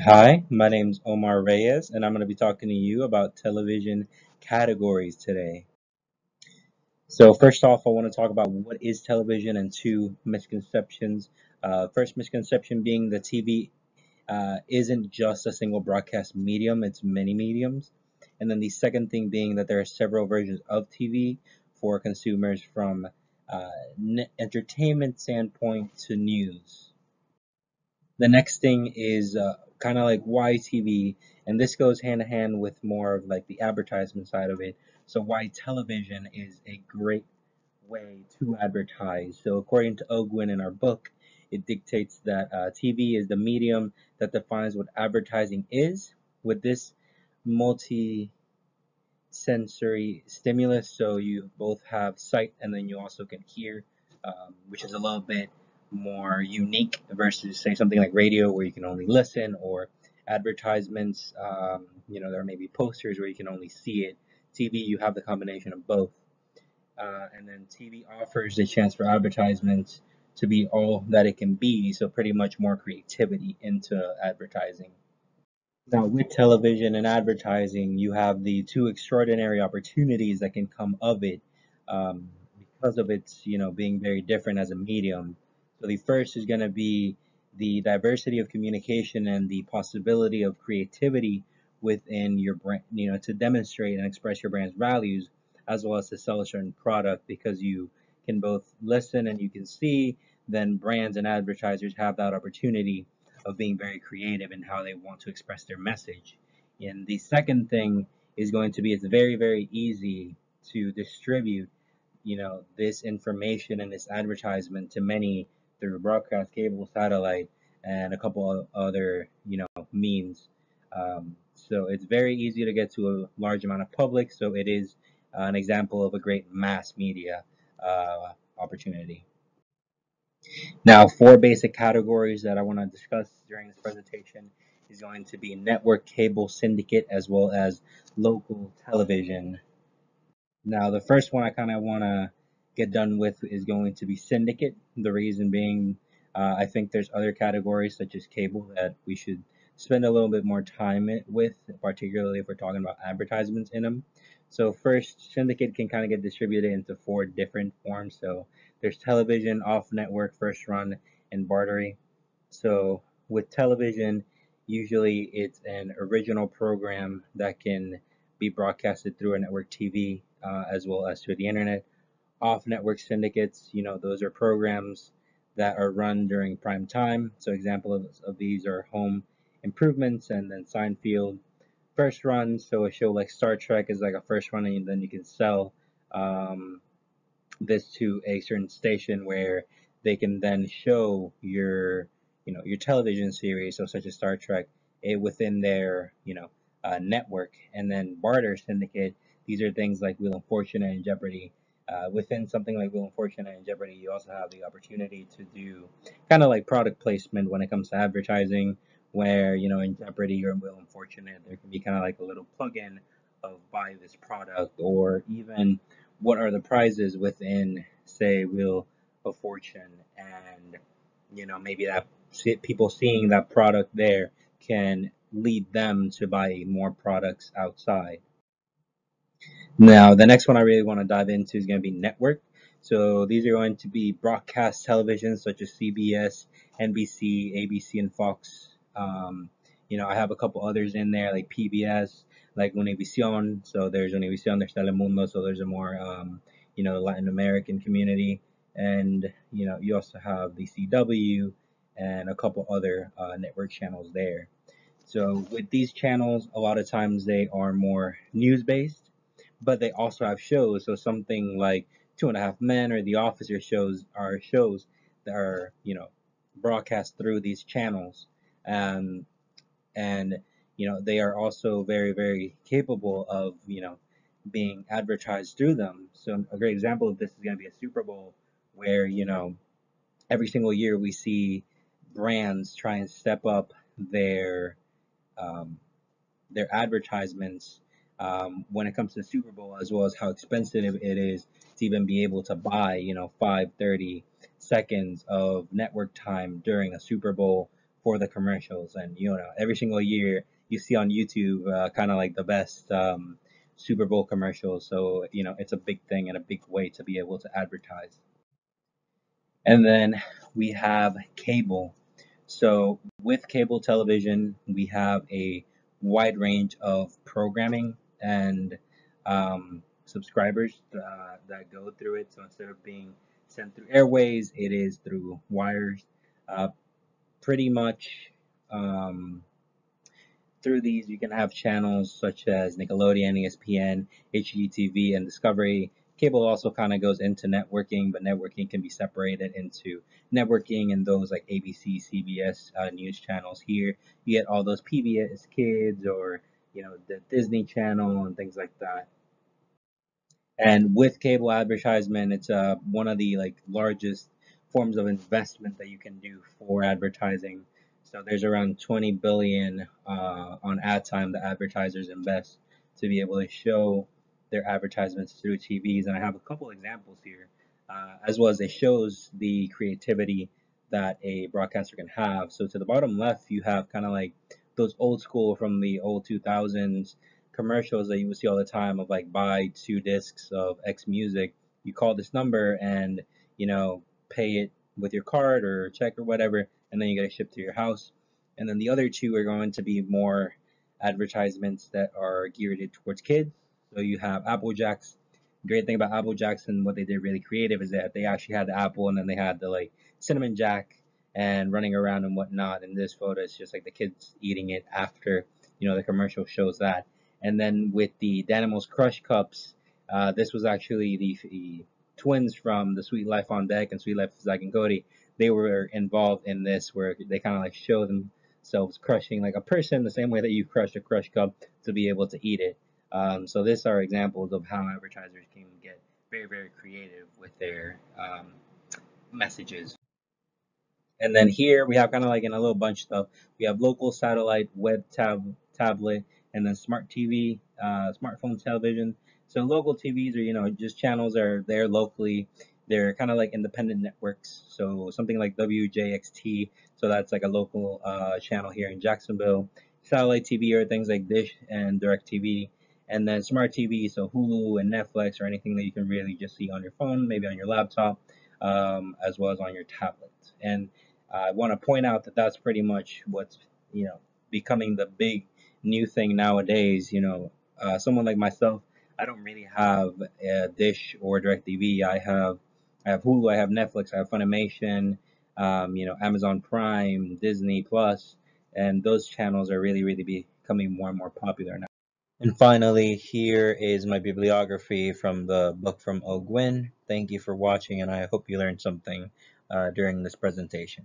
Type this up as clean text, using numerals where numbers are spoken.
Hi, my name's Omar Reyes, and I'm going to be talking to you about television categories today. So, first off, I want to talk about what is television and two misconceptions. First misconception being that TV isn't just a single broadcast medium, it's many mediums. And then the second thing being that there are several versions of TV for consumers from entertainment standpoint to news. The next thing is kind of like why TV, and this goes hand in hand with more of like the advertisement side of it. So why television is a great way to advertise. So according to Ogwin in our book, it dictates that TV is the medium that defines what advertising is. With this multi sensory stimulus. So you both have sight and then you also can hear, which is a little bit more unique versus say something like radio where you can only listen or advertisements. There may be posters where you can only see it. TV, you have the combination of both. And then TV offers the chance for advertisements to be all that it can be. So pretty much more creativity into advertising. Now, with television and advertising, you have the two extraordinary opportunities that can come of it um, because of its, being very different as a medium. So the first is going to be the diversity of communication and the possibility of creativity within your brand, to demonstrate and express your brand's values as well as to sell a certain product because you can both listen and you can see, then brands and advertisers have that opportunity of being very creative in how they want to express their message. And the second thing is going to be it's very, very easy to distribute, this information and this advertisement to many through broadcast cable, satellite, and a couple of other, means. So it's very easy to get to a large amount of public. So it is an example of a great mass media opportunity. Now, four basic categories that I want to discuss during this presentation is going to be network cable syndicate as well as local television. Now, the first one I kind of want to get done with is going to be syndicate. The reason being, I think there's other categories such as cable that we should spend a little bit more time with, particularly if we're talking about advertisements in them. So first, syndicate can kind of get distributed into four different forms. So there's television, off network, first run, and bartery. So with television, usually it's an original program that can be broadcasted through a network TV as well as through the internet. Off network syndicates, those are programs that are run during prime time. So examples of these are Home Improvements and then Seinfeld. First run, so a show like Star Trek is like a first run, and then you can sell um, this to a certain station where they can then show your television series, so such as Star Trek, within their network. And then barter syndicate, these are things like Wheel of Fortune and Jeopardy. Within something like Wheel of Fortune and Jeopardy, you also have the opportunity to do kind of like product placement when it comes to advertising, where in Jeopardy or Wheel of Fortune, there can be kind of like a little plug-in of buy this product, or even what are the prizes within, say, Wheel of Fortune, and maybe that people seeing that product there can lead them to buy more products outside. Now, the next one I really want to dive into is going to be network. So these are going to be broadcast television such as CBS, NBC, ABC, and Fox. I have a couple others in there like PBS, like Univision. So there's Univision, there's Telemundo. So there's a more, Latin American community. And, you also have the CW and a couple other network channels there. So with these channels, a lot of times they are more news based, but they also have shows. So something like Two and a Half Men or The Office are shows that are broadcast through these channels, um, and they are also very very capable of being advertised through them. So a great example of this is going to be a Super Bowl, where every single year we see brands try and step up their um, their advertisements when it comes to the Super Bowl, as well as how expensive it is to even be able to buy, 5, 30 seconds of network time during a Super Bowl for the commercials. And every single year you see on YouTube kind of like the best Super Bowl commercials. So it's a big thing and a big way to be able to advertise. And then we have cable. So with cable television, we have a wide range of programming and subscribers that go through it. So instead of being sent through airways, it is through wires. Uh, Pretty much um, through these, you can have channels such as Nickelodeon, ESPN, HGTV, and Discovery. Cable also kind of goes into networking, but networking can be separated into networking and those like ABC, CBS news channels. Here, you get all those PBS Kids or the Disney Channel and things like that. And with cable advertisement, it's one of the like largest forms of investment that you can do for advertising. So there's around 20 billion on ad time that advertisers invest to be able to show their advertisements through TVs. And I have a couple examples here, as well as it shows the creativity that a broadcaster can have. So to the bottom left, you have kind of like those old school from the old 2000s commercials that you would see all the time of like buy 2 discs of X music. You call this number and pay it with your card or check or whatever, and then you get it shipped to your house. And then the other two are going to be more advertisements that are geared towards kids. So you have Apple Jacks. Great thing about Apple Jacks and what they did really creative is that they actually had the apple and then they had the like cinnamon jack and running around and whatnot. In this photo, it's just like the kids eating it after the commercial shows that. And then with the Danimals Crush Cups, this was actually the twins from the Sweet Life on Deck and Sweet Life of Zack and Cody. They were involved in this where they kind of like show themselves crushing like a person the same way that you crush a crush cup to be able to eat it. So these are examples of how advertisers can get very, very creative with their messages. And then here we have kind of like in a little bunch of stuff. We have local satellite, tablet, and then smart TV, smartphone television. So local TVs are just channels that are there locally. They're kind of like independent networks. So something like WJXT. So that's like a local channel here in Jacksonville. Satellite TV are things like Dish and DirecTV. And then smart TV, so Hulu and Netflix or anything that you can really just see on your phone, maybe on your laptop, as well as on your tablet. And I want to point out that that's pretty much what's becoming the big new thing nowadays. Someone like myself, I don't really have a Dish or DirecTV. I have Hulu, I have Netflix, I have Funimation, Amazon Prime, Disney Plus, and those channels are really really becoming more and more popular now. And finally, here is my bibliography from the book from Ogwin. Thank you for watching, and I hope you learned something during this presentation.